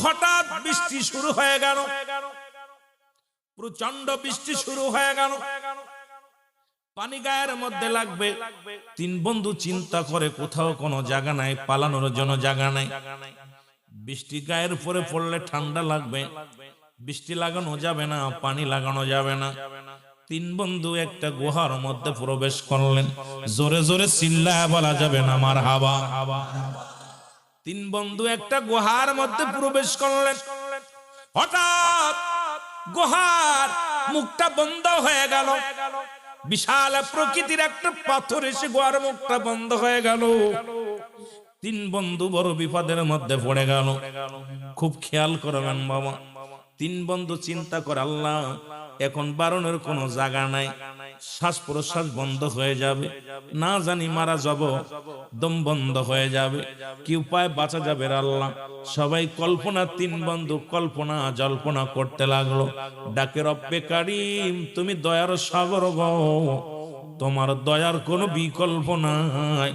হঠাৎ বৃষ্টি শুরু হয়ে গেল, প্রচন্ড বৃষ্টি শুরু হয়ে গেল, পানি গায়ের মধ্যে লাগবে। তিন বন্ধু চিন্তা করে কোথাও কোনো জায়গা নাই, পালানোর জন্য জায়গা নাই। বৃষ্টি গায়ের উপরে পড়লে ঠান্ডা লাগবে, বৃষ্টি লাগানো যাবে না, পানি লাগানো যাবে না। তিন বন্ধু একটা গুহার মধ্যে প্রবেশ করলেন। জোরে জোরে চিল্লায়া বলা যাবে না মারহাবা। তিন বন্ধু একটা গুহার মধ্যে প্রবেশ করলেন। হঠাৎ গুহার মুখটা বন্ধ হয়ে গেল। বিশাল প্রকৃতির একটা পাথর এসে গুহার মুখটা বন্ধ হয়ে গেল। তিন বন্ধু বড় বিপদের মধ্যে পড়ে গেল। খুব খেয়াল করবেন বাবা। তিন বন্ধু চিন্তা করে, আল্লাহ এখন বারণের কোনো জায়গা নাই, শ্বাস প্রশ্বাস বন্ধ হয়ে যাবে, না জানি মারা যাব, দম বন্ধ হয়ে যাবে, কি উপায় বাঁচা যাবে আল্লাহ? সবাই কল্পনা, তিন বন্ধু কল্পনা জল্পনা করতে লাগলো। ডাকে রব্বে কারিম, তুমি দয়ার সাগর গো, তোমার দয়ার কোনো বিকল্প নাই,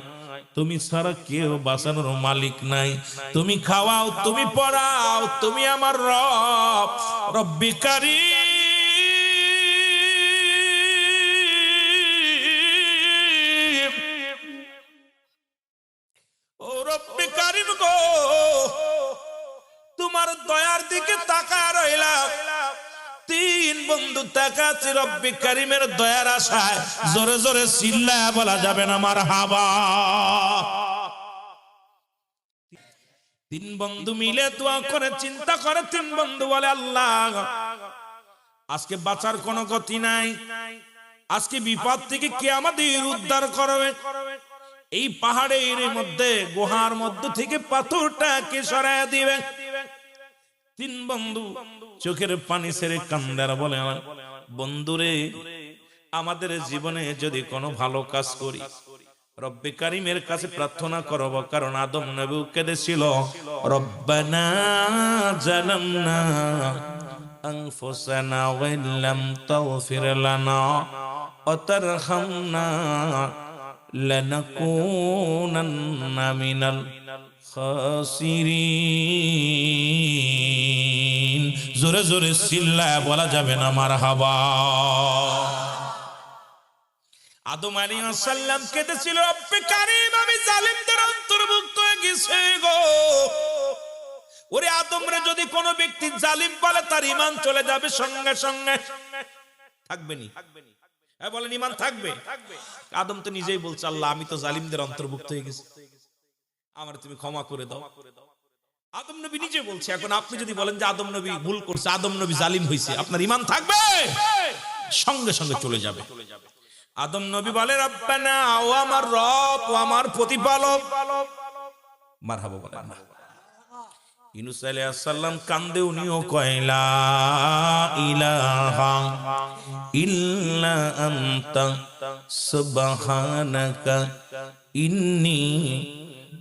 তুমি ছাড়া কেউ বাঁচানোর মালিক নাই, তুমি খাওয়াও, তুমি পড়াও, তুমি আমার রব, রব্বে কারিম। ও রব্বে কারিম গো, তোমার দয়ার দিকে তাকায় রইলাম। তিন বন্ধু তাকাচ্ছে রব্বে কারিমের দয়ার আশায়। জোরে জোরে চিল্লায়া বলা যাবে না মারহাবা। তিন বন্ধু মিলে দোয়া করে, চিন্তা করে। তিন বন্ধু বলে, আল্লাহ আজকে বাঁচার কোনো গতি নাই, আজকে বিপদ থেকে কে আমাদের উদ্ধার করবে? এই পাহাড়ের মধ্যে গুহার মধ্যে থেকে পাথরটাকে সরাইয়া দিবে। তিন বন্ধু চোখের পানি ছেড়ে কান্দার বলে, বন্ধুরে, আমাদের জীবনে যদি কোনো ভালো কাজ করি, রব্বে কারিমের কাছে প্রার্থনা করব, কারণ আদম নবী কেঁদেছিল, রব্বানা জালামনা আনফুসানা ওয়া ইল্লাম তাগফির লানা ওয়া তারহামনা লানাকুনান্না মিনাল খাসিরিন। জোরে জোরে চিল্লায়া বলা যাবে না মারহাবা। আদম আলাইহিস সালাম কেঁদেছিল, রব্বে কারিম আমি জালিমদের অন্তর্ভুক্ত হয়ে গেছি গো। ওরে আদম রে, যদি কোনো ব্যক্তি জালিম বলে তার ঈমান চলে যাবে সঙ্গে সঙ্গে, থাকবে নি? হ্যাঁ বলেন, ঈমান থাকবে? আদম তো নিজেই বলছে, আল্লাহ আমি তো জালিমদের অন্তর্ভুক্ত হয়ে গেছি, আমার তুমি ক্ষমা করে দাও। আদম নবী নিজে বলছে। এখন আপনি যদি বলেন যে আদম নবী ভুল করছে, আদম নবী জালিম হয়েছে, আপনার ঈমান থাকবে? সঙ্গে সঙ্গে চলে যাবে। আদম নবী বলে, রব্বানা, ও আমার রব, ও আমার প্রতিপালক। মারহাবা বলেন না। ইউনূস আলাইহিস সালাম কান্দে, উনিও কয় লা ইলাহা ইল্লা আনতা সুবহানাকা ইন্নী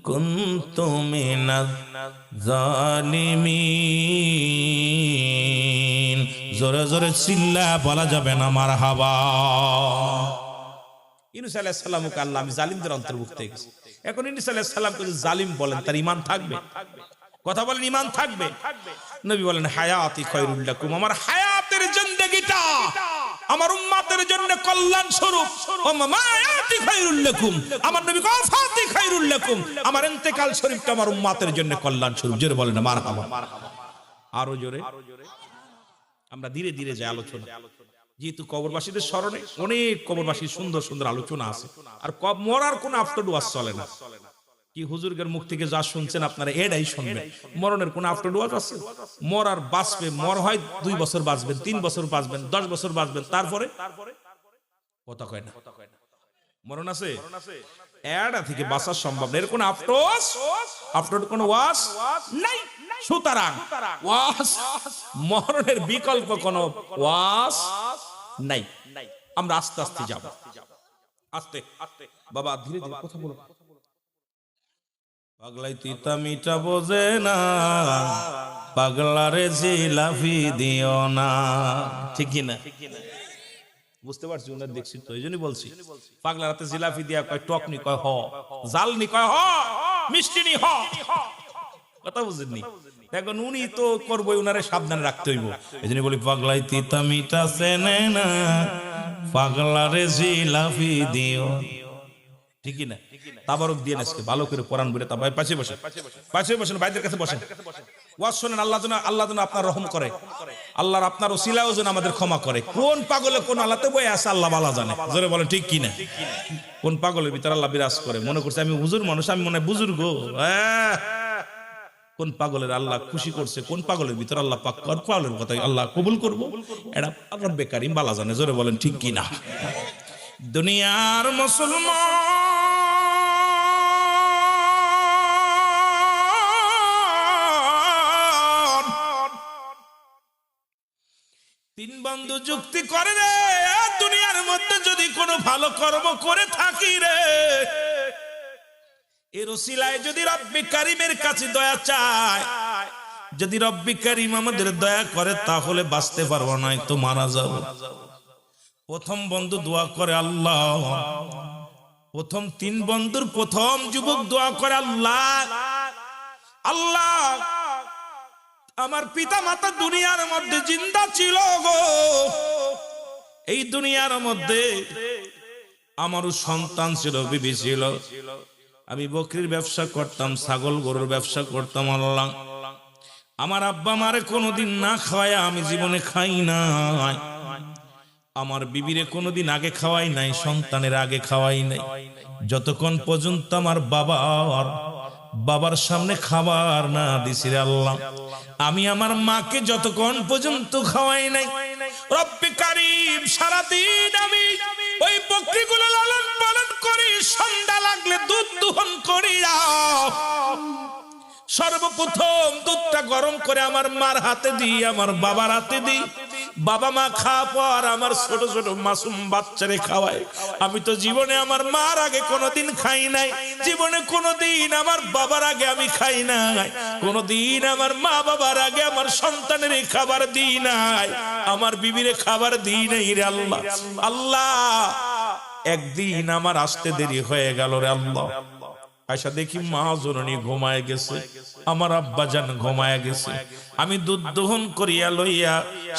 কুনতু মিনাজ জালিমিন। জোরে জোরে চিল্লা বলা যাবে না মারহাবা। ইউনূস আলাইহিস সালামকে আল্লাহ আমি জালিমদের অন্তর্ভুক্ত হয়ে গেছি। এখন ইউনূস আলাইহিস সালামকে যদি জালিম বলেন, তার ঈমান থাকবে? কথা বলেন, ঈমান থাকবে? নবী বলেন, হায়াতি খায়রুল লাকুম, আমার হায়াতের জিন্দেগিটা আমার উম্মতের জন্য কল্যাণ স্বরূপ। ও মামায়াতি খায়রুল লাকুম, আমার নবী কয় ফাতি খায়রুল লাকুম, আমার ইন্তেকাল শরীফটা আমার উম্মতের জন্য কল্যাণ স্বরূপ। জোরে বলেন মারহাবা। আরো জোরে। আমরা ধীরে ধীরে যে আলোচনা, যেহেতু কবরবাসীদের স্মরণে অনেক কবরবাসীর সুন্দর সুন্দর আলোচনা আছে, আর মরার কোন আফটার ডুয়াস চলে না। কি হুজুরদের মুখ থেকে যা শুনছেন আপনারা এটাই শুনবেন। মরণের কোন আফটার ডুয়াস আছে? মরার বাঁচবে, মর হয় 2 বছর বাঁচবেন, 3 বছর বাঁচবেন, 10 বছর বাঁচবেন, তারপরে কথা কয় না, মরণ আছে? এটা থেকে বাঁচা সম্ভব না। এর কোন আফটার কোন ওয়াস নাই। সুতরাং ওয়াস, মরণের বিকল্প কোন ওয়াস নাই। আমরা আস্তে আস্তে যাব, আস্তে আস্তে। বাবা ধীরে ধীরে কথা বলো। পাগলাই তিতা মিঠা বোঝে না, পাগলারে জিলাফি দিও না। ঠিক কি না? বুঝতে পারছি, ওনার দেখছি তো, এই জন্যই বলছি। পাগলার হাতে জিলাফি দিয়া কয় টক নি, কয় হ, জাল নি, কয় হ, মিষ্টি নি, হ, কথা বুঝেননি? এখন উনি তো করবো, উনারে সাবধান রাখতে হইব। এই জন্য বলি পাগলাই তিতা মিটা চেনে না, পাগলারে জিলাপি দিও, ঠিকই না? তাবারক দিয়ে আজকে ভালো করে কোরআন বলে তাবাই পাশে বসেন, পাশে বসেন, ভাইদের কাছে বসেন, ওয়াজ শোনেন। আল্লাহ যেন আপনার রহম করে, আল্লাহর আপনার ওসিলাও যেন আমাদের ক্ষমা করে। কোন পাগলে কোন আল্লাহতে বই আছে আল্লাহ ভালো জানে, জোরে বলেন ঠিক কিনা? কোন পাগলের ভিতরে আল্লাহ বিরাজ করে, মনে করছে আমি হুজুর মানুষ, আমি মনে হয় বুজুর্গ। কোন পাগলের আল্লাহ খুশি করছে, কোন পাগলের ভিতরে আল্লাহ পাক পাগলের কথা আল্লাহ কবুল করবো, এটা রব্বে কারীম ভালো জানে, জোরে বলেন ঠিক কিনা? দুনিয়ার মুসলমান তিন বন্ধু যুক্তি করে রে, দুনিয়ার মধ্যে যদি কোনো ভালো কর্ম করে থাকি রে, এর ওসিলায় যদি রব্বে কারীমের কাছে দয়া চায়, যদি রব্বে কারীম আমাদের দয়া করে তাহলে বাঁচতে পারবো, নয় তো মারা যাব। প্রথম বন্ধু দোয়া করে আল্লাহ, প্রথম তিন বন্ধুর প্রথম যুবক দোয়া করে আল্লাহ, আল্লাহ আমার পিতা মাতা দুনিয়ার মধ্যে জিন্দা ছিল গো, এই দুনিয়ার মধ্যে আমারও সন্তান ছিল, বিবি ছিল, আমি বকরির ব্যবসা করতাম, ছাগল গরুর ব্যবসা করতাম। আল্লাহ আমার আব্বা মারে কোনোদিন না খাওয়ায় আমি জীবনে খাই নাই, আমার বিবিরে কোনোদিন আগে খাওয়াই নাই, সন্তানের আগে খাওয়াই নাই, যতক্ষণ পর্যন্ত আমার বাবার সামনে খাবার না দিছি রে আল্লাহ, আমি আমার মাকে যতক্ষণ পর্যন্ত খাওয়াই নাই। রব্বে কারীম সারাদিন আমি ওই বকরিগুলো লালন পালন করি, সন্ধ্যা লাগলে দুধ দোহন করি, সর্বপ্রথম দুধটা গরম করে আমার মার হাতে দিই, আমার বাবার হাতে দিই, বাবা মা খাওয়া পর আমার ছোট ছোট মাসুম বাচ্চারে খাওয়ায়। আমি তো জীবনে আমার মার আগে কোনোদিন খাই নাই, জীবনে কোনোদিন আমার বাবার আগে আমি খাই নাই, কোনোদিন আমার মা বাবার আগে আমার সন্তানের খাবার দিই নাই, আমার বিবিরে খাবার দিই নাই রে আল্লাহ। আল্লাহ একদিন আমার আসতে দেরি হয়ে গেল রে আল্লাহ, আয়সা দেখি মা জননী ঘুমায় গেছে, আমার আব্বা জান ঘুমায় গেছে, আমি দুধ দহন করিয়া লইয়া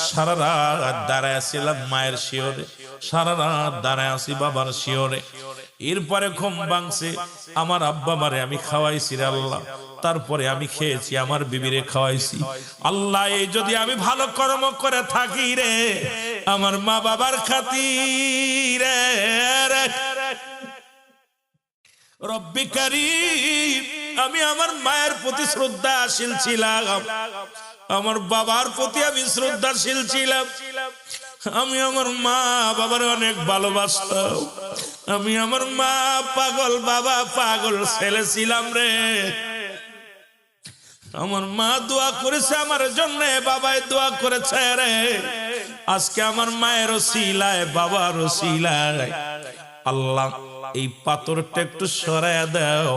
সারা রাত দাঁড়ায় ছিলাম মায়ের শিওরে, সারা রাত দাঁড়ায় আছি বাবার শিওরে। এরপরে ঘুম ভাঙছে, আমার আব্বা মারে আমি খাওয়াইছি রে আল্লাহ, তারপরে আমি খেয়েছি, আমার বিবিরে খাওয়াইছি। আল্লাহ এই যদি আমি ভালো কর্ম করে থাকি রে, আমার মা বাবার খাতিরে রব্বে কারীম আমি আমার মায়ের প্রতি শ্রদ্ধাশীল ছিলাম, আমার বাবার প্রতি আমি শ্রদ্ধাশীল ছিলাম, আমি আমার মা বাবার অনেক ভালোবাসতাম, আমি আমার মা পাগল বাবা পাগল ছেলে ছিলাম রে। আমার মা দোয়া করেছে আমার জন্য, বাবাই দোয়া করেছে রে, আজকে আমার মায়ের ওসিলায় বাবার ওসিলায় আল্লাহ এই পাথরটা একটু সরায়া দাও,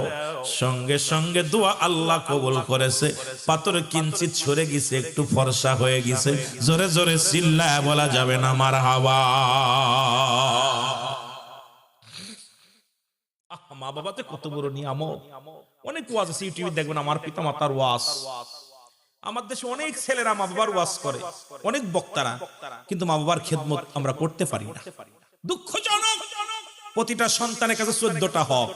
সঙ্গে সঙ্গে দোয়া আল্লাহ কবুল করেছে, পাথর কিঞ্চিত সরে গেছে, একটু ফর্সা হয়ে গেছে, জোরে জোরে চিল্লায় বলা যাবে না মারহাবা। মা বাবাতে কত বড় নিয়ামত। অনেক ওয়াজ আছে ইউটিউবে দেখবেন, আমার পিতা মাতার ওয়াজ, আমার দেশে অনেক ছেলেরা মা বাবার ওয়াজ করে, অনেক বক্তারা, কিন্তু মা বাবার খেদমত আমরা করতে পারি না। দুঃখজনক। প্রতিটা সন্তানের কাছে 14টা হক।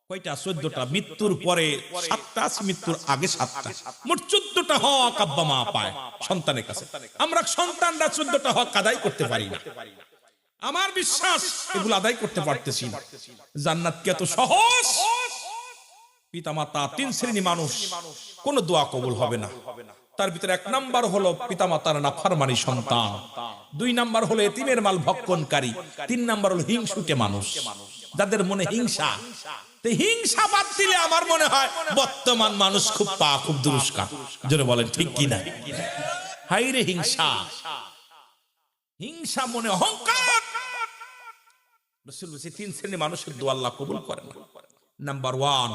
কয়টা? 14টা। মৃত্যুর পরে 7টা আছে, মৃত্যুর আগে 7টা, মোট 14টা হক আব্বা মা পায় সন্তানের কাছে। আমরা সন্তানরা 14টা হক আদায় করতে পারি না। আমার বিশ্বাস এগুলো আদায় করতে পারতেছি না। জান্নাত কি এত সহজ? পিতামাতা 3 শ্রেণী মানুষ, কোন দোয়া কবুল হবে না। তার ভিতরে 1 নাম্বার হলো পিতামাতার নাফরমানি সন্তান, 2 নাম্বার হলো এতিমের মাল ভক্ষণকারী, 3 নাম্বার হলো হিংসুটে মানুষ, যাদের মনে হিংসা। তো হিংসা বাদ দিলে আমার মনে হয় বর্তমান মানুষ খুব খুব দুরস্কার, জোরে বলেন ঠিক কি না? হাইরে হিংসা, হিংসা মনে অহংকার। রাসূল বলেছেন 3 শ্রেণীর মানুষের দোয়া আল্লাহ কবুল করেন না। নাম্বার 1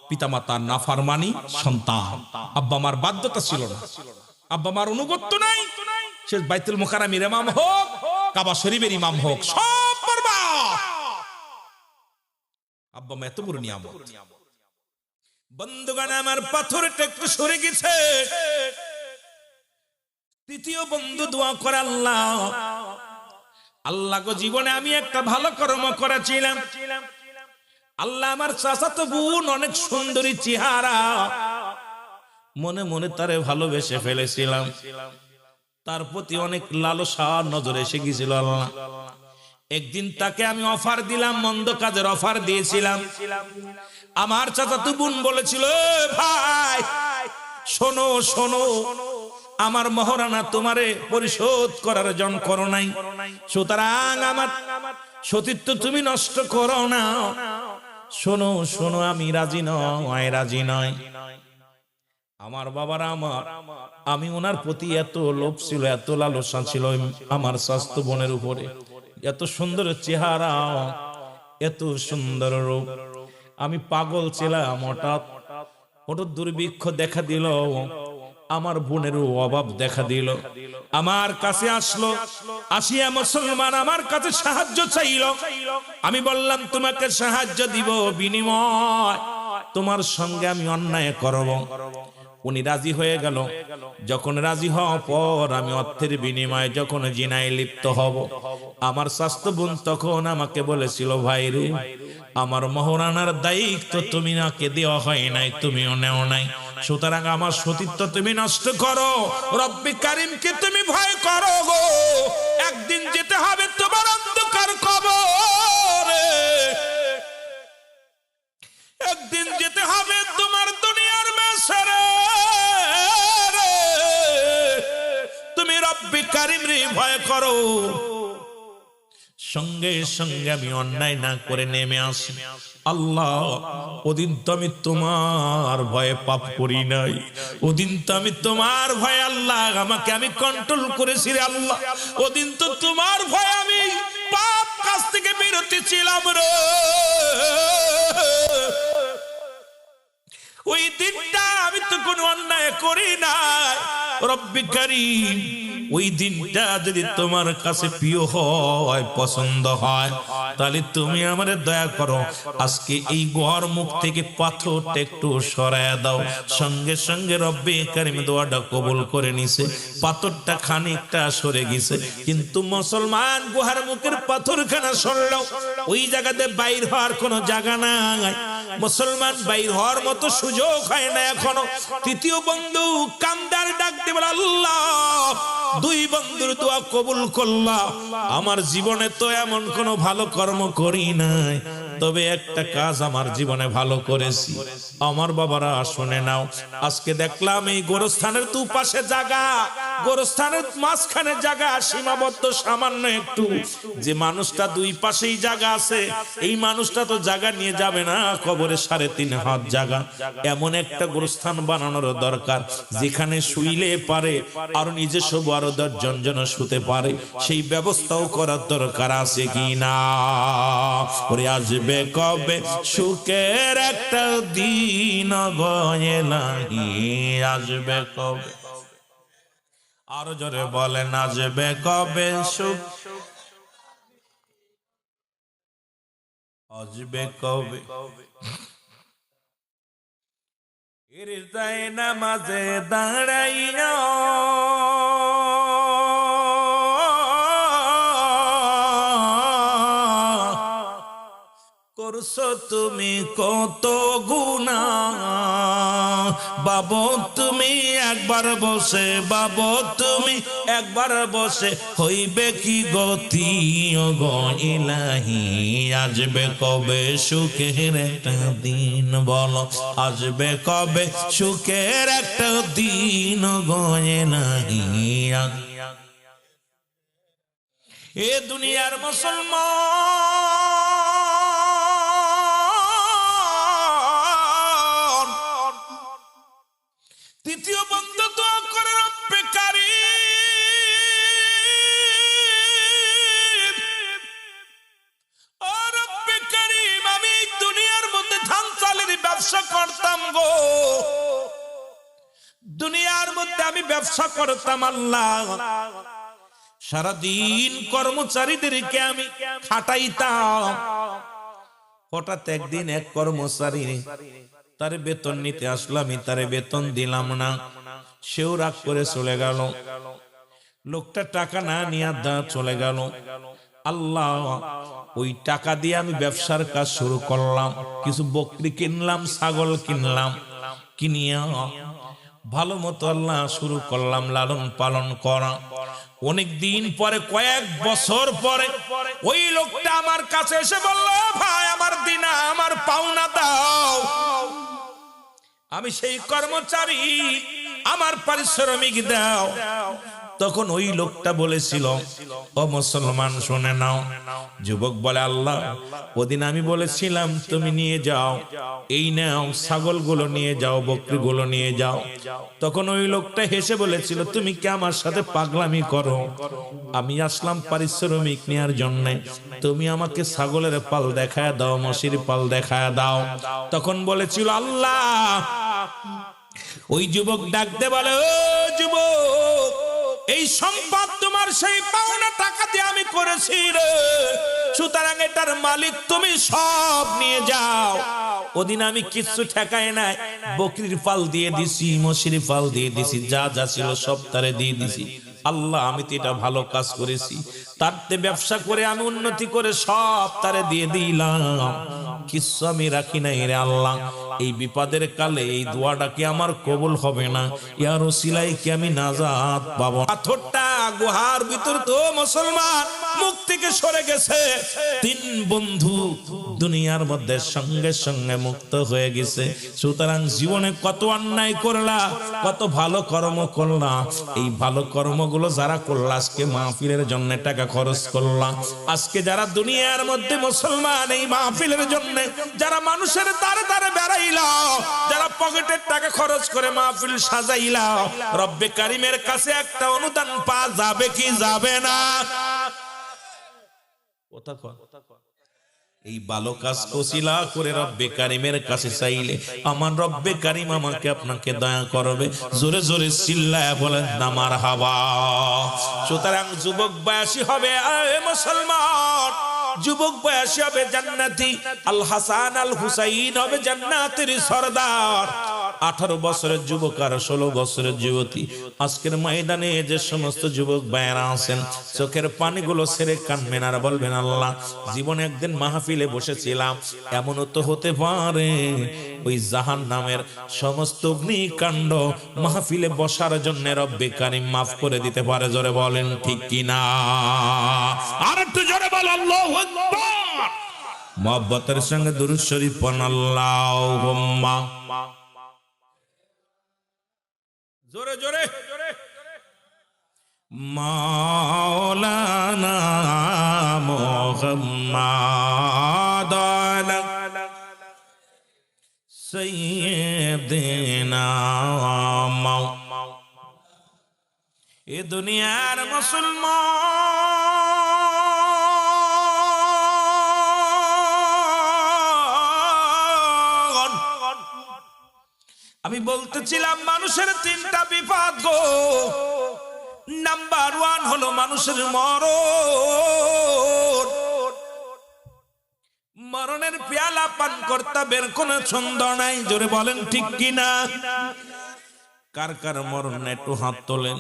পিতামাতার নাফরমানি সন্তান। আব্বা মার বাধ্যতা ছিল না, আব্বা মার অনুগত্য নাই, সে বাইতুল মুকাররমের ইমাম হোক, কাবা শরীফের ইমাম হোক, সব বরবাদ। আব্বা মা এত বড় নিয়ামত। বন্ধুগণ আমার পাথরটা একটু সরে গেছে। তৃতীয় বন্ধু দোয়া করে, আল্লাহ আল্লাহ গো, জীবনে আমি একটা ভালো কর্ম করেছিলাম। আল্লাহ আমার চাচাতো বোন অনেক সুন্দরী চেহারা, মনে মনে তারে ভালোবেসে ফেলেছিলাম, তার প্রতি অনেক লালসা নজর এসে গেছিল। আল্লাহ একদিন তাকে আমি অফার দিলাম, মন্দ কাজের অফার দিয়েছিলাম। আমার চাচাতো বোন বলেছিল, ভাই শোনো শোনো, আমার মহারানা তোমারে পরিশোধ করার জন করো নাই, সুতরাং আমার সতীত্ব তুমি নষ্ট করো না। শোনো শোনো, আমি রাজি নয়, রাজি নয়। আমার বাবারা, আমি ওনার প্রতি এত লোভ ছিল, এত লালসা ছিল আমার স্বাস্থ্য বোনের উপরে, এত সুন্দর চেহারা, এত সুন্দর রূপ, আমি পাগল ছিলাম। হঠাৎ দুর্ভিক্ষ দেখা দিল, আমার বোনেরও অভাব দেখা দিল, আমার কাছে আসলো। আসিয়া মুসলমান আমার কাছে সাহায্য চাইল। আমি বললাম, তোমাকে সাহায্য দিব, বিনিময় তোমার সঙ্গে আমি অন্যায় করব। উনি রাজি হয়ে গেল। যখন রাজি হওয়ার পর আমি অর্থের বিনিময়ে যখন জিনায় লিপ্ত হব, আমার স্বাস্থ্য বোন তখন আমাকে বলেছিল, ভাই রে, আমার মহারানার দায়িত্ব তুমি নাকে দেওয়া হয় নাই, তুমিও নেও নাই, সুতরাং আমার সতীত্ব তুমি নষ্ট করো, রব্বি কারিমকে তুমি ভয় করো গো। একদিন যেতে হবে তোমার অন্ধকার কবরে, একদিন যেতে হবে তোমার দুনিয়ার মেসরে, তুমি রব্বি কারিম রে ভয় করো। সঙ্গে সঙ্গে আমি অন্যায় না করে নেমে আসি। আল্লাহ, ওদিন তো আমি তোমার ভয়ে পাপ করি নাই, ওদিন তো আমি তোমার ভয়ে আল্লাহ আমাকে আমি কন্ট্রোল করেছি রে আল্লাহ, ওদিন তো তোমার ভয়ে আমি পাপ কাজ থেকে বিরতি ছিলাম রে। ওই দিনটা আমি তো কোনো অন্যায় করি নাই, রব্বি কারীম ওই দিনটা যদি তোমার কাছে প্রিয় হয়, পছন্দ হয়, তাহলে তুমি আমারে দয়া করো, আজকে এই গুহার মুখ থেকে পাথরটা একটু সরায়া দাও। সঙ্গে সঙ্গে রব্বি কারীম দোয়াটা কবুল করে নিছে, পাথরটা খানিকটা সরে গেছে। কিন্তু মুসলমান গুহার মুখের পাথরখানা সরল, ওই জায়গাতে বাইর হওয়ার কোনো জায়গা নাই, মুসলমান বাইর হওয়ার মতো সুযোগ হয় না এখনো। তৃতীয় বন্ধু কান্দার ডাক দিয়ে বলে, আল্লাহ দুই বন্ধুর দোয়া কবুল করলাম। আমার জীবনে তো এমন কোনো ভালো কর্ম করি নাই, তবে একটা কাজ আমার জীবনে ভালো করেছি। আমার বাবারা শুনে নাও, আজকে দেখলাম এই গোরস্থানের দুপাশে জায়গা, গোরস্থানের মাঝখানে জায়গা সীমাবদ্ধ সামান্য একটু, যে মানুষটা দুই পাশেই জায়গা আছে, এই মানুষটা তো জায়গা নিয়ে যাবে না, কবরে 3.5 হাত জায়গা। এমন একটা গোরস্থান বানানোর দরকার, যেখানে শুইলে পারে আর নিজস্ব আরো 10 জন যেন শুতে পারে, সেই ব্যবস্থাও করার দরকার আছে কি না? ওরে আসবে কবে সুখের একটা দিন গয়ে নাহি, আসবে কবে, আরো জোরে বলেন, আসবে কবে সুখ, আসবে কবে। এর যায় নামাজে দাঁড়াইয়া করছো তুমি কত গুনাহ, বাবু তুমি একবার বসে, বাবু তুমি একবার বসে, হইবে কি গতি গো ইলাহি, আসবে কবে সুখের একটা দিন, বলো আসবে কবে সুখের একটা দিন গো ইলাহি। এ দুনিয়ার মুসলমান, তৃতীয় বন্ধু দোয়া করে, রব্বে কারীম, ও রব্বে কারীম, আমি দুনিয়ার মধ্যে ধান চালের ব্যবসা করতাম গো, দুনিয়ার মধ্যে আমি ব্যবসা করতাম আল্লাহ, সারাদিন কর্মচারীদেরকে আমি খাটাইতাম। হঠাৎ একদিন এক কর্মচারী তারে বেতন নিতে আসলাম, আমি তারে বেতন দিলাম না, সেও রাগ করে চলে গেল। লোকটা টাকা না নিয়ে চলে গেল। আল্লাহ, ওই টাকা দিয়ে আমি ব্যবসার কাজ শুরু করলাম, কিছু বকরি কিনলাম, ছাগল কিনলাম, কিনিয়া ভালো মতো আল্লাহ শুরু করলাম লালন পালন করা। অনেক দিন পরে, কয়েক বছর পরে ওই লোকটা আমার কাছে এসে বলল, ভাই আমার দিনা, আমার পাওনা দাও, আমি সেই কর্মচারী, আমার পারিশ্রমিক দাও। তখন ওই লোকটা বলেছিল, ও মুসলমান শুনে নাও। যুবক বলে, আল্লাহ, ওদিন আমি বলেছিলাম তুমি নিয়ে যাও, এই নাও ছাগলগুলো নিয়ে যাও, বকরিগুলো নিয়ে যাও। তখন ওই লোকটা হেসে বলেছিল, তুমি কি আমার সাথে পাগলামি করো? আমি আসলাম পারিশ্রমিক নেওয়ার জন্য, তুমি আমাকে ছাগলের পাল দেখায় দাও, মশির পাল দেখায় দাও। তখন বলেছিল আল্লাহ। ওই যুবক ডাকতে বলে, ও যুবক, এই সম্পদ তোমার সেই পাওনা টাকা দিয়ে আমি করেছি রে, সুতরাং এটার মালিক তুমি, সব নিয়ে যাও। ওদিন আমি কিছু ঠেকাই নাই, বকরির পাল দিয়ে দিছি, মশির পাল দিয়ে দিছি, যা যা ছিল সব তারে দিয়ে দিছি। আল্লাহ, আমি তো এটা ভালো কাজ করেছি, তারতে ব্যবসা করে আমি উন্নতি করে সব তারে দিয়ে দিলাম, কিছু আমি রাখি নাই রে আল্লাহ। এই বিপদের কালে এই দোয়াটা কি আমার কবুল হবে না? ইয়া রাসূলাই কি আমি নাজাত পাবো? পাথরটা গুহার ভিতর তো মুসলমান মুখ থেকে সরে গেছে। তিন বন্ধু দুনিয়ার মধ্যে সঙ্গে সঙ্গে মুক্ত হয়ে গেছে। সুতরাং জীবনে কত অন্যায় করলা, কত ভালো কর্ম করলা, এই ভালো কর্মগুলো যারা করলা, আজকে মাহফিলের জন্য টাকা খরচ করলা, আজকে যারা দুনিয়ার মধ্যে মুসলমান এই মাহফিলের জন্য যারা মানুষের দ্বারে দ্বারে বেড়াইলা, যারা পকেটের টাকা খরচ করে মাহফিল সাজাইলা, রব্বে কারিমের কাছে একটা অনুদান পাওয়া যাবে কি যাবে না? এই ভালো কাজ ওসিলা করে রব্বে কারিমের কাছে চাইলে আমার রব্বে কারিম আমাকে আপনাকে দয়া করবে। জোরে জোরে চিল্লায়া বলেন না মারহাবা। সুতরাং যুবক বয়সী হবে মুসলমান, যুবক বয়সী হবে জান্নাতি, আল হাসান আল হুসাইন হবে জান্নাতের সরদার। 18 বছরের যুবক আর 16 বছরের যুবতী, আজকের ময়দানে যে সমস্ত যুবক ভাইয়েরা আছেন, চোখের পানিগুলো ছেড়ে কাঁদবেন আর বলবেন, আল্লাহ, জীবনে একদিন মাহফিলে বসেছিলাম, এমনও তো হতে পারে ওই জাহান্নামের সমস্ত অগ্নিকাণ্ড মাহফিলে বসার জন্য রব্বে কারিম মাফ করে দিতে পারে। জোরে বলেন ঠিক কিনা? আর একটু জোরে বল আল্লাহু আকবার। মুহাব্বতের সঙ্গে দুরূদ শরীফ পড়ুন, আল্লাহুম্মা। জোরে জোরে। মাওলানা মুহাম্মাদ সাইয়্যিদিনা এ দুনিয়ার মুসলমান, আমি বলতেছিলাম মানুষের 3টা বিপদ গো। নাম্বার 1 হলো মানুষের মরণ। মরণের পেয়ালা পান করতে বের কোনো ছন্দ নাই। জোরে বলেন ঠিক কিনা? কার কার মরণ নাই একটু হাত তোলেন।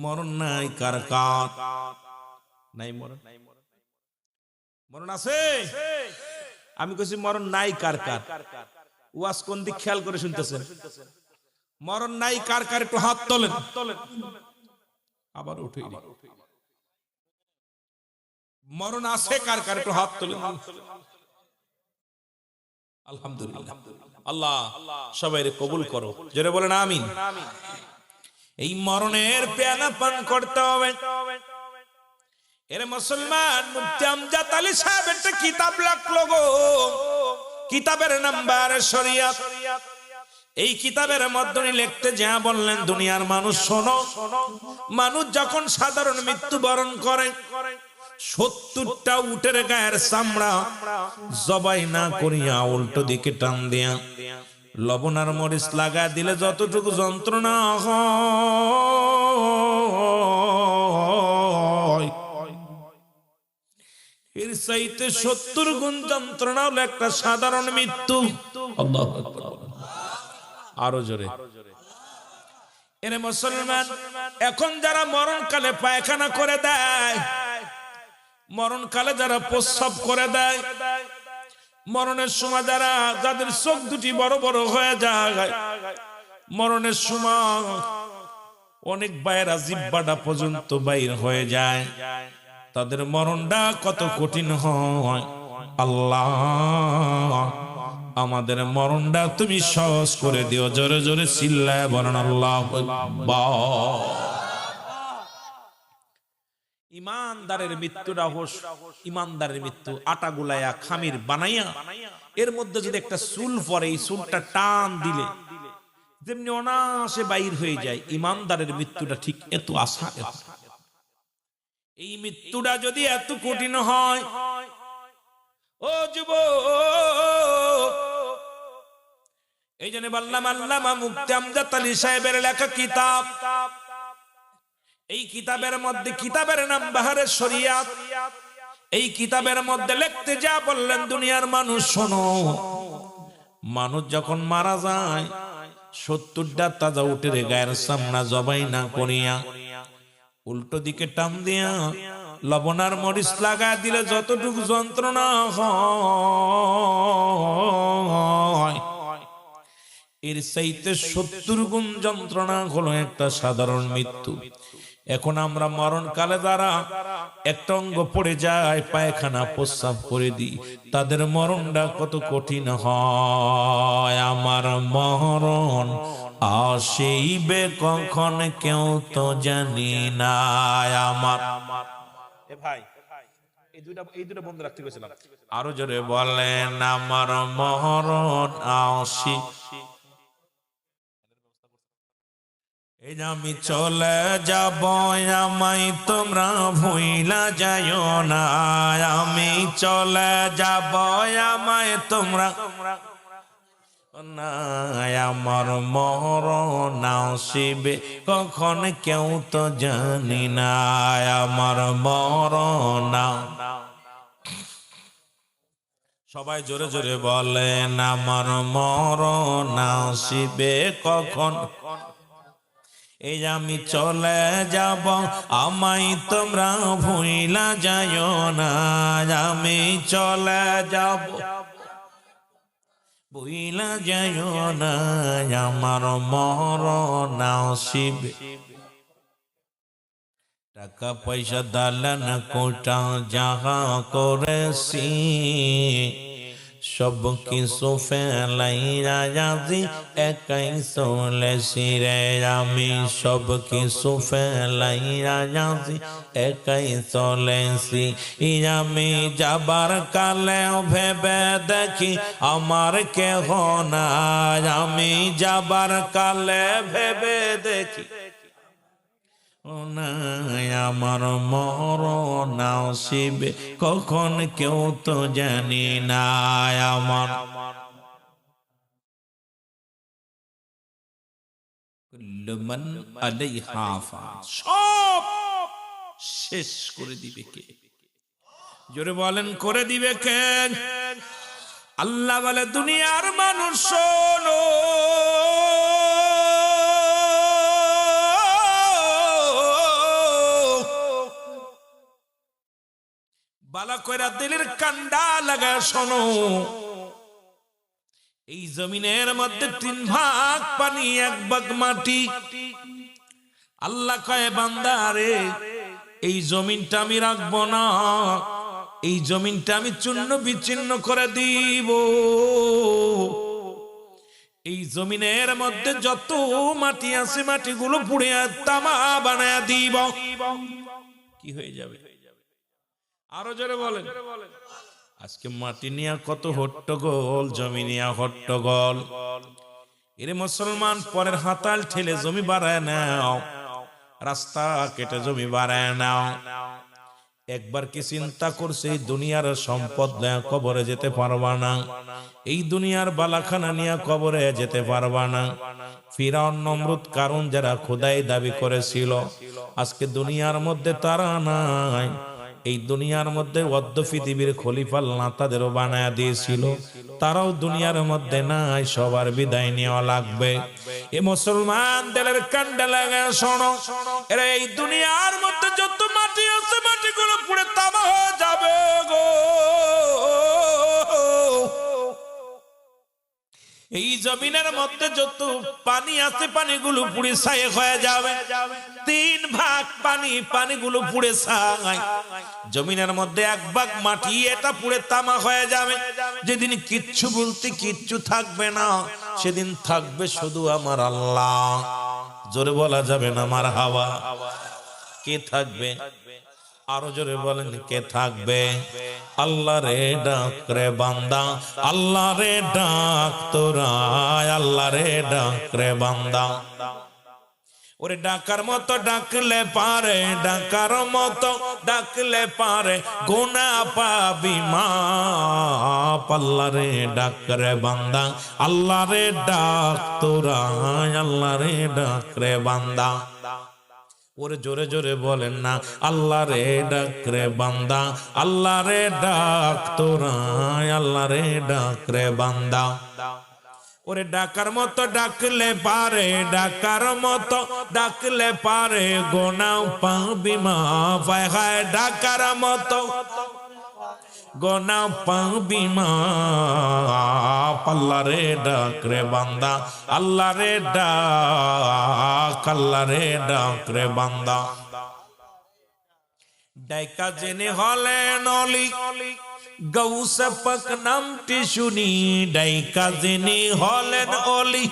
মরণ নাই কার কার নাই? মরণ মরণ আছে? আমি কইছি মরণ নাই কার কার? ওয়াজ কোন দিক খেয়াল করে শুনতেছেন? মরণ নাই কার কার একটু হাত তোলেন। আবার উঠে মরণ আছে কার কার একটু হাত তোলেন। আলহামদুলিল্লাহ। আল্লাহ সবাইরে কবুল করো। জোরে বলেন আমিন। এই মরণের পেয়ালা পান করতে হবে। এর মুসলমান মুফতি আমজাদ আলী সাহেব একটা কিতাব লিখলো গো। কিতাবের নাম্বার শরিয়ত। এই কিতাবের মধ্যে লিখতে যা বললেন, দুনিয়ার মানুষ শোনো, মানুষ যখন সাধারণ মৃত্যুবরণ করে 70টা উটের গায়ের চামড়া জবাই না করিয়া উল্টো দিকে টান দিয়া লবণ আর মরিচ লাগা দিলে যতটুকু যন্ত্রণা হয়, এর চাইতে 70 গুণ যন্ত্রণা হলো একটা সাধারণ মৃত্যু। আল্লাহু আকবার, আরো জোরে। এরে মুসলমান, এখন যারা মরণকালে পায়খানা করে দেয়, মরণকালে যারা প্রস্রাব করে দেয়, মরণের সময় যাদের চোখ দুটি বড় বড় হয়ে যায়, মরণের সময় অনেক বাইরা জিহ্বাটা পর্যন্ত বাইর হয়ে যায়, তাদের মরণটা কত কঠিন হয়। আল্লাহ আমাদের মরণটা তুমি সহজ করে দিও। জোরে জোরে চিল্লায় বলেন আল্লাহু আকবার। ইমানদারের মৃত্যুটা ইমানদারের মৃত্যু আটা গুলাইয়া খামির বানাইয়া এর মধ্যে যদি একটা চুল পরে, এই চুলটা টান দিলে যেমনি অনায়াসে বাইর হয়ে যায়, ইমানদারের মৃত্যুটা ঠিক এত আশা। এই মৃত্যুটা যদি এত কঠিন হয়, ও যুবক, এই জন্য বললাম আল্লামা মুফতি আমজাদ আলী সাহেবের লেখা কিতাব, এই কিতাবের মধ্যে, কিতাবের নাম বাহারে শরিয়াত, এই কিতাবের মধ্যে লিখতে যা বললেন, দুনিয়ার মানুষ শোনো, মানুষ যখন মারা যায় 70টা তাজা উটের গায়ের সামনা জবাই না করিয়া উল্টো দিকে টান দিয়া লবণার মরিচ লাগা দিলে যতটুকু যন্ত্রণা হয়, এর চাইতে 70 গুণ যন্ত্রণা হলো একটা সাধারণ মৃত্যু। এখন আমরা মরণকালে যারা একটা অঙ্গ পড়ে যায়, পায়খানা প্রস্রাব করে দিই, তাদের মরণটা কত কঠিন হয়। আমার মরণ আসিবে কখন কেউ তো জানি না। আমার ভাই এই দুইটা বন্ধ রাখতে গেছিলাম, আরো জোরে বলেন আমার মরণ আসি। এই আমি চলে যাব, আমায় তোমরা ভুইলা যাইও না, আমি চলে যাব, আমায় তোমরা না, আমার মরণ আসিবে কখন কেউ তো জানি না, আমার মরণ। সবাই জোরে জোরে বলেন আমার মরণ আসিবে কখন। এই আমি চলে যাব, আমায় তোমরা ভুইলা যাইও না, আমি চলে যাব, ভুইলা যাইও না, আমার মরণ আসিবে। টাকা পয়সা দালান কোটা যাহা করেছি, সব কিছু ফেলাইয়া যাচ্ছি, একাই চলেছি রে আমি, সব কিছু ফেলাইয়া যাচ্ছি, একাই চলেছি। আমি যাবার কালে ভেবে দেখি আমার কেহ নাই, আমি যাবার কালে ভেবে দেখি আমার মরণ আসিবে কখন কেউ তো জানি না। আমার কুল্লুমান আলাইহা ফান, সব শেষ করে দিবে কে? জোরে বলেন করে দিবে কে? আল্লাহ বলে দুনিয়ার মানুষ শোনো, বালা কইরা দিলের কান্ডা লাগা শোনো, এই জমিনের মধ্যে 3 ভাগ পানি 1 ভাগ মাটি। আল্লাহ কয় বান্দা রে, এই জমিনটা আমি রাখবো না, এই জমিনটা আমি চূর্ণ বিচ্ছিন্ন করে দিব। এই জমিনের মধ্যে যত মাটি আছে মাটিগুলো পুড়ে তামা বানায়া দিব। কি হয়ে যাবে? আরো জোরে বলেন। আজকে মাটি নিয়ে কত হট্টগোল, জমি নিয়ে হট্টগোল। এরে মুসলমান, পরের হাতাল ঠেলে জমি বাড়ায় নাও, রাস্তা কেটে জমি বাড়ায় নাও। একবার কি চিন্তা করছে এই দুনিয়ার সম্পদ নিয়ে কবরে যেতে পারবা না, এই দুনিয়ার বালাখানা নিয়ে কবরে যেতে পারবা না। ফিরাউন, নমরুদ, কারুন যারা খোদাই দাবি করেছিল, আজকে দুনিয়ার মধ্যে তারা নাই। এই দুনিয়ার মধ্যে অর্ধ পৃথিবীর খলিফা আল্লাহ তাদেরও বানায়া দিয়েছিল, তারাও দুনিয়ার মধ্যে নাই, সবার বিদায় নেওয়া লাগবে। এ মুসলমান দিলের কান্ডা লাগা শোনো, এরা এই দুনিয়ার মধ্যে যত মাটি আছে মাটিগুলো পুড়ে তামা হয়ে যাবে গো। এই জমিনের মধ্যে যত পানি আছে পানিগুলো পুড়ে ছাই হয়ে যাবে। 3 ভাগ পানি, পানিগুলো পুড়ে ছাই। জমিনের মধ্যে 1 ভাগ মাটি, এটা পুড়ে তামা হয়ে যাবে। যেদিন কিচ্ছু বলতে কিচ্ছু থাকবে না, সেদিন থাকবে শুধু আমার আল্লাহ। জোরে বলা যাবে না মারহাবা? কে থাকবে? আরো জোরে বলেন, কে থাকবে? আল্লাহ রে ডাক রে বান্দা, আল্লাহ রে ডাক তোরা, আল্লাহ রে ডাক রে বান্দা। ওরে ডাকার মতো ডাকলে পারে, ডাকার মতো ডাকলে পারে, গুনাহ পাবি মাপ। আল্লাহ রে ডাক রে বান্দা, আল্লাহ রে ডাক তোরা, আল্লাহ রে ডাক রে বান্দা। ওরে জোরে জোরে বলেন না, আল্লাহ রে ডাক রে বান্দা, আল্লাহ রে ডাক তোরা, আল্লাহ রে ডাক রে বান্দা। ওরে ডাকার মতো ডাকলে পারে, ডাকার মতো ডাকলে পারে, গুনাহ পাবি মাফ। হায় ডাকার মতো গুনাহ পাবি মাফ। আল্লাহ রে ডাক রে বান্দা, আল্লাহ রে ডাক, আল্লাহ রে ডাক রে বান্দা। ডাইকা জেনে হলে নলি, গৌস পাক নামটি শুনি, ডাইকা জেনে হলেন অলি,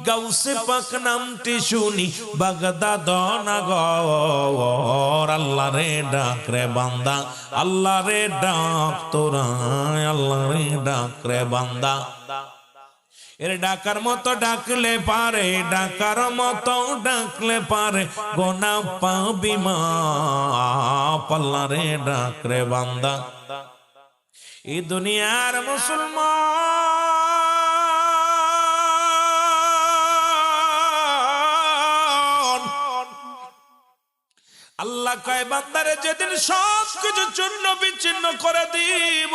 গৌস পাক নামটি শুনি, বাগদাদ নগর। আল্লাহ রে ডাক রে বান্দা, আল্লাহ রে ডাক তোরা, আল্লাহ রে ডাক রে বান্দা। এর ডাকার মতো ডাকলে পারে, ডাকার মতো ডাকলে পারে, গুনাহ পাবি মাফ। আল্লাহ রে ডাক রে বান্দা। এই দুনিয়ার মুসলমান, আল্লাহ কয় বান্দারে যেদিন সব কিছু চূর্ণ বিচ্ছিন্ন করে দিব,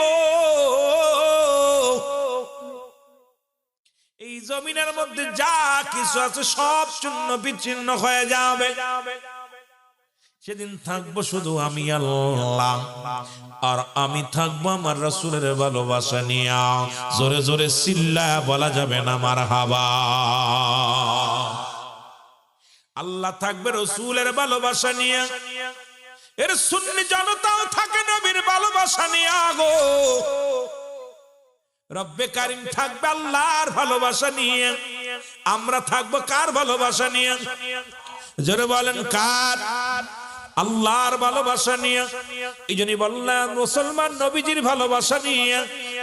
এই জমিনের মধ্যে যা কিছু আছে সব চূর্ণ বিচ্ছিন্ন হয়ে যাবে। সেদিন থাকবো শুধু আমি আল্লাহ, আর আমি থাকবো আমার রাসূলের ভালোবাসা নিয়া। জোরে জোরে চিল্লায়া বলা যাবে না মারহাবা? আল্লাহ থাকবে রাসূলের ভালোবাসা নিয়া, এর সুন্নি জনতাও থাকে নবীর ভালোবাসা নিয়া গো। রব্বে কারীম থাকবে আল্লাহর ভালোবাসা নিয়ে, আমরা থাকবো কার ভালোবাসা নিয়ে? জোরে বলেন, কার? আল্লাহর ভালোবাসা নিয়ে। এই জন্যই বললাম মুসলমান নবীজির ভালোবাসা নিয়ে।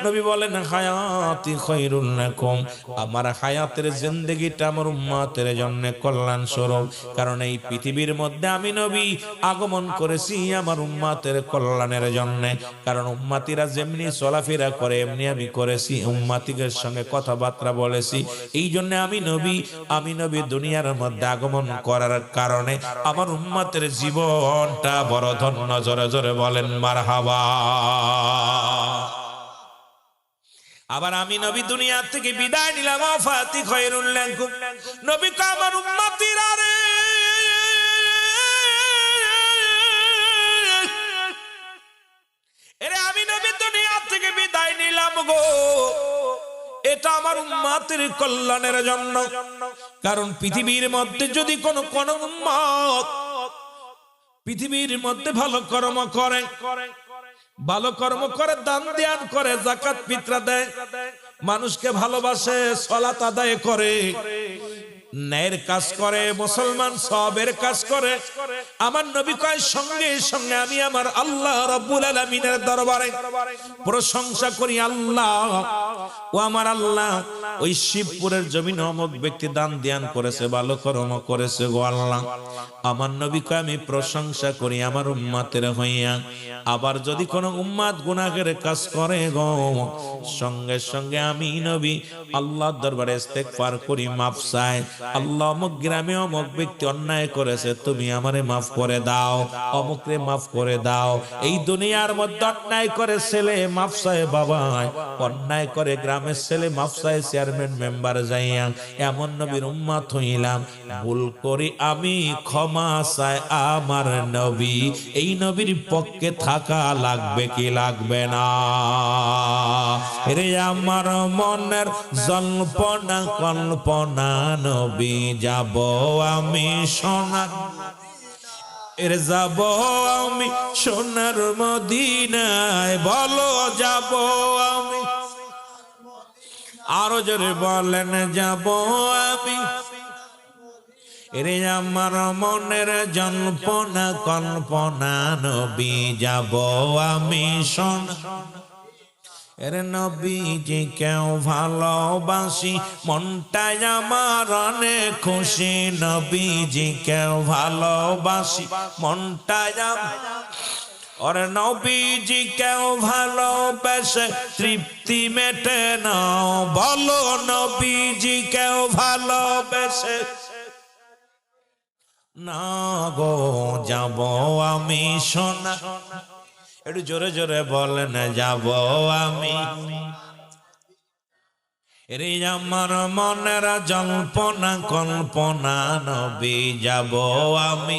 নবী বলেন, হায়াতি খায়রুল লাকুম, আমার হায়াতের জিন্দেগিটা আমার উম্মতের জন্য কল্যাণ স্বরূপ। কারণ এই পৃথিবীর মধ্যে আমি নবী আগমন করেছি আমার উম্মতের কল্যাণের জন্য। কারণ উম্মতিরা যেমনি চলাফেরা করে এমনি আমি করেছি, উম্মতিদের সঙ্গে কথাবার্তা বলেছি। এই জন্য আমি নবী দুনিয়ার মধ্যে আগমন করার কারণে আমার উম্মতের জীবনটা বড় ধন্য। জোরে জোরে বলেন মারহাবা। আবার আমি নবী দুনিয়া থেকে বিদায় নিলাম, ওয়াফাতি খায়রুল লাকুম। নবী কয় আমার উম্মতিরা রে, এরে আমি নবী দুনিয়া থেকে বিদায় নিলাম গো, এটা আমার উম্মতের কল্যাণের জন্য। কারণ পৃথিবীর মধ্যে যদি কোন উম্মত পৃথিবীর মধ্যে ভালো কর্ম করে, ভালো কর্ম করে, দান ধ্যান করে, যাকাত ফিতরা দেয়, মানুষকে ভালোবাসে, সালাত আদায় করে, ন্যায়ের কাজ করে, মুসলমান সবের কাজ করে, আমার নবী কয় সঙ্গে সঙ্গে আমি আমার আল্লাহ রাব্বুল আলামিনের দরবারে প্রশংসা করি। আল্লাহ, ও আমার আল্লাহ, ওই শিবপুরের জমিন অমুক ব্যক্তি দান ধ্যান করেছে, ভালো কর্ম করেছে গো আল্লাহ। আমার নবীকে আমি প্রশংসা করি আমার উম্মতের হইয়া। আবার যদি কোনো উম্মত গুনাহের কাজ করে গো, সঙ্গে সঙ্গে আমি নবী আল্লাহর দরবারে ইস্তেগফার করি, মাফ চাই। আল্লাহ অমুক গ্রামে অমুক ব্যক্তি অন্যায় করেছে, তুমি আমারে মাফ করে দাও, অমুকরে মাফ করে দাও। এই দুনিয়ার মধ্যে অন্যায় করে ছেলে মাফ চায় বাবা, অন্যায় করে গ্রামের ছেলে মাফ চায় চেয়ারম্যান মেম্বার যাইয়া। এমন নবীর উম্মত হইলাম, ভুল করি আমি ক্ষমা চায় আমার নবী। এই নবীর পক্ষে থাকা লাগবে কি লাগবে না? রে আমার মনের জল্পনা কল্পনা নবী যাব আমি সোনার, এর যাব আমি সোনার মদিনায়, বলো যাব আমি, আরো জোরে বলেন যাব আমি। এরে আমার মনের জল্পনা কল্পনা নবী যাব আমি সোনার। এর নবীজি কেউ ভালোবাসি, মনটাই আমার অনেক খুশি। নবীজি কেউ ভালোবাসি, মনটাই আর নবীজি কেউ ভালোবেসে তৃপ্তি মেটে না, বলো নবীজি কেউ ভালোবেসে না গো যাব আমি সোনা। একটু জোরে জোরে বলেন যাব আমি। রে আমার মনের জল্পনা কল্পনা নবী যাব আমি।